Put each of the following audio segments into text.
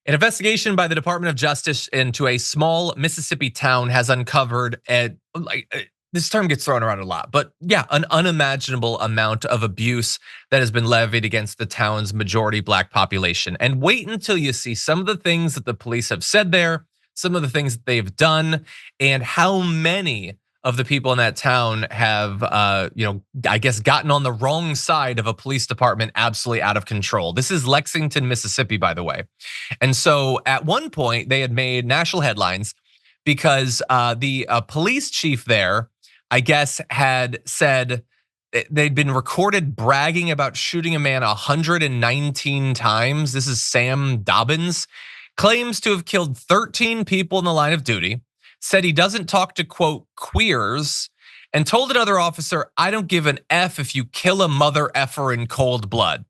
An investigation by the Department of Justice into a small Mississippi town has uncovered this term gets thrown around a lot, but yeah, an unimaginable amount of abuse that has been levied against the town's majority Black population. And wait until you see some of the things that the police have said there, some of the things that they've done, and how many of the people in that town have, I guess, gotten on the wrong side of a police department absolutely out of control. This is Lexington, Mississippi, by the way. And so at one point, they had made national headlines because the police chief there, I guess, had said they'd been recorded bragging about shooting a man 119 times. This is Sam Dobbins, claims to have killed 13 people in the line of duty, said he doesn't talk to, quote, queers, and told another officer, I don't give an F if you kill a mother effer in cold blood.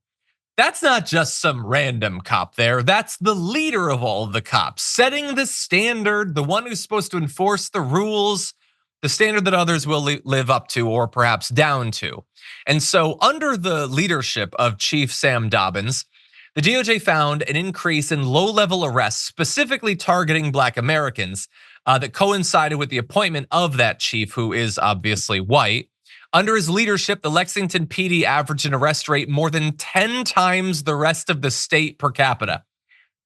That's not just some random cop there. That's the leader of all of the cops, setting the standard, the one who's supposed to enforce the rules, the standard that others will live up to or perhaps down to. And so under the leadership of Chief Sam Dobbins, the DOJ found an increase in low-level arrests, specifically targeting Black Americans, that coincided with the appointment of that chief, who is obviously white. Under his leadership, the Lexington PD averaged an arrest rate more than 10 times the rest of the state per capita.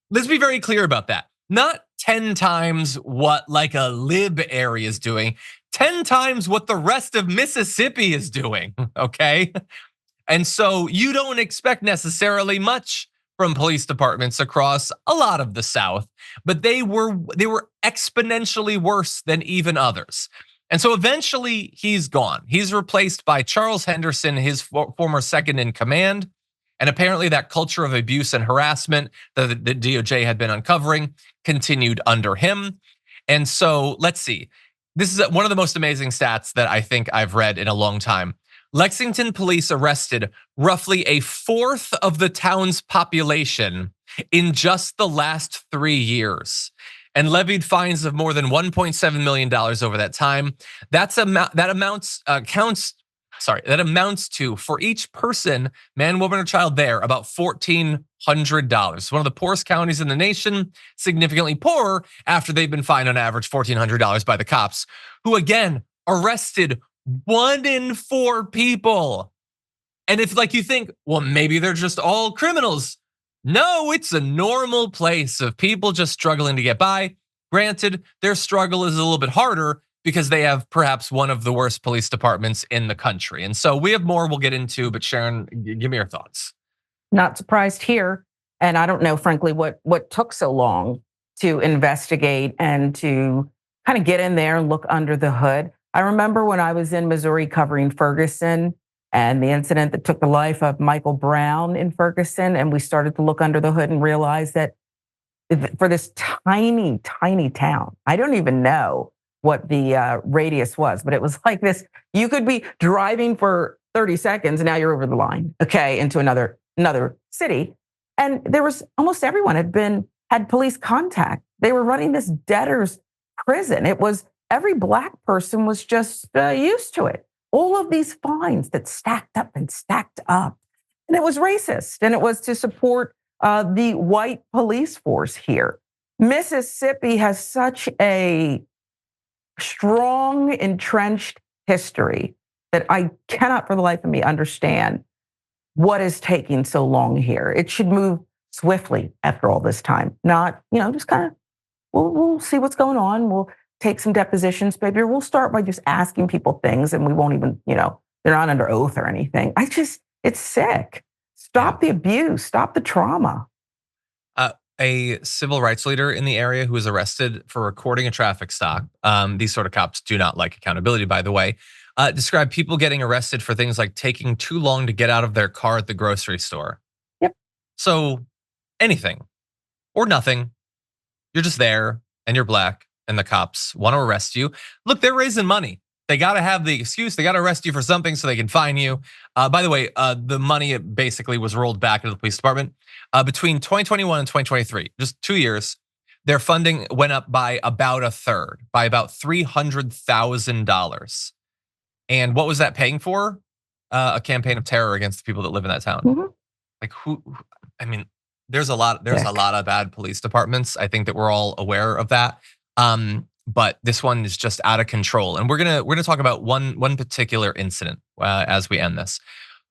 Let's be very clear about that. Not 10 times what like a lib area is doing, 10 times what the rest of Mississippi is doing, okay? And so you don't expect necessarily much from police departments across a lot of the South, but they were exponentially worse than even others. And so eventually he's gone. He's replaced by Charles Henderson, his former second in command. And apparently that culture of abuse and harassment that the DOJ had been uncovering continued under him. And so let's see. This is one of the most amazing stats that I think I've read in a long time. Lexington police arrested roughly a fourth of the town's population in just the last 3 years and levied fines of more than $1.7 million over that time. That amounts to, for each person, man, woman, or child there, about $1,400. One of the poorest counties in the nation, significantly poorer after they've been fined on average $1,400 by the cops, who again arrested 1 in 4 people. And if like you think, well, maybe they're just all criminals. No, it's a normal place of people just struggling to get by. Granted, their struggle is a little bit harder because they have perhaps one of the worst police departments in the country. And so we have more we'll get into, but Sharon, give me your thoughts. Not surprised here. And I don't know, frankly, what took so long to investigate and to kind of get in there and look under the hood. I remember when I was in Missouri covering Ferguson and the incident that took the life of Michael Brown in Ferguson, and we started to look under the hood and realize that for this tiny, tiny town, I don't even know what the radius was, but it was like this. You could be driving for 30 seconds, and now you're over the line, okay, into another city. And there was almost everyone had police contact. They were running this debtor's prison. It was every Black person was just used to it. All of these fines that stacked up and stacked up. And it was racist. And it was to support the white police force here. Mississippi has such a strong, entrenched history that I cannot for the life of me understand what is taking so long here. It should move swiftly after all this time, not, just kind of, we'll see what's going on. We'll take some depositions, maybe, or we'll start by just asking people things and we won't even, they're not under oath or anything. It's sick. Stop the abuse, stop the trauma. A civil rights leader in the area who was arrested for recording a traffic stop. These sort of cops do not like accountability, by the way. Described people getting arrested for things like taking too long to get out of their car at the grocery store. Yep. So anything or nothing. You're just there and you're Black and the cops want to arrest you. Look, they're raising money. They got to have the excuse. They got to arrest you for something so they can fine you. By the way, the money basically was rolled back into the police department. Between 2021 and 2023, just 2 years, their funding went up by about a third, by about $300,000. And what was that paying for? A campaign of terror against the people that live in that town. Mm-hmm. Like who? I mean, There's a lot of bad police departments. I think that we're all aware of that. But this one is just out of control. And we're gonna talk about one particular incident as we end this.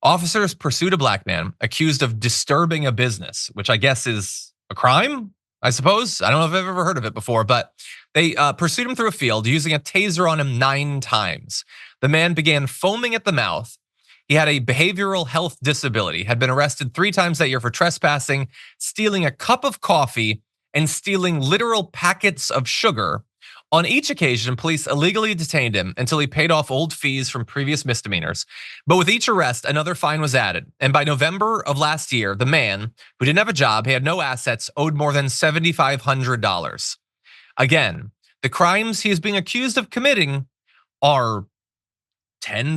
Officers pursued a black man accused of disturbing a business, which I guess is a crime, I suppose. I don't know if I've ever heard of it before, but they pursued him through a field using a taser on him 9 times. The man began foaming at the mouth. He had a behavioral health disability, had been arrested 3 times that year for trespassing, stealing a cup of coffee, and stealing literal packets of sugar. On each occasion, police illegally detained him until he paid off old fees from previous misdemeanors. But with each arrest, another fine was added. And by November of last year, the man, who didn't have a job, he had no assets, owed more than $7,500. Again, the crimes he is being accused of committing are $10,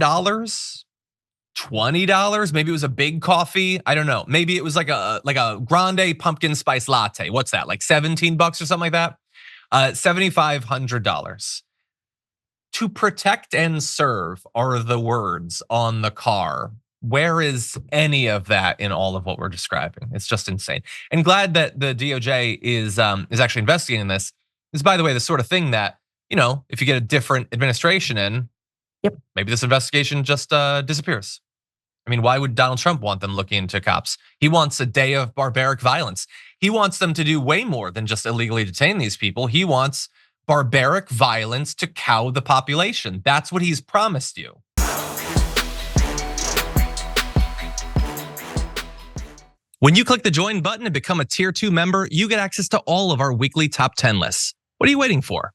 $20, maybe it was a big coffee. I don't know. Maybe it was like a grande pumpkin spice latte. What's that? Like 17 bucks or something like that? $7,500. To protect and serve are the words on the car. Where is any of that in all of what we're describing? It's just insane. And glad that the DOJ is actually investigating this. This is, by the way, the sort of thing that, if you get a different administration in, maybe this investigation just disappears. I mean, why would Donald Trump want them looking into cops? He wants a day of barbaric violence. He wants them to do way more than just illegally detain these people. He wants barbaric violence to cow the population. That's what he's promised you. When you click the join button and become a tier 2 member, you get access to all of our weekly top 10 lists. What are you waiting for?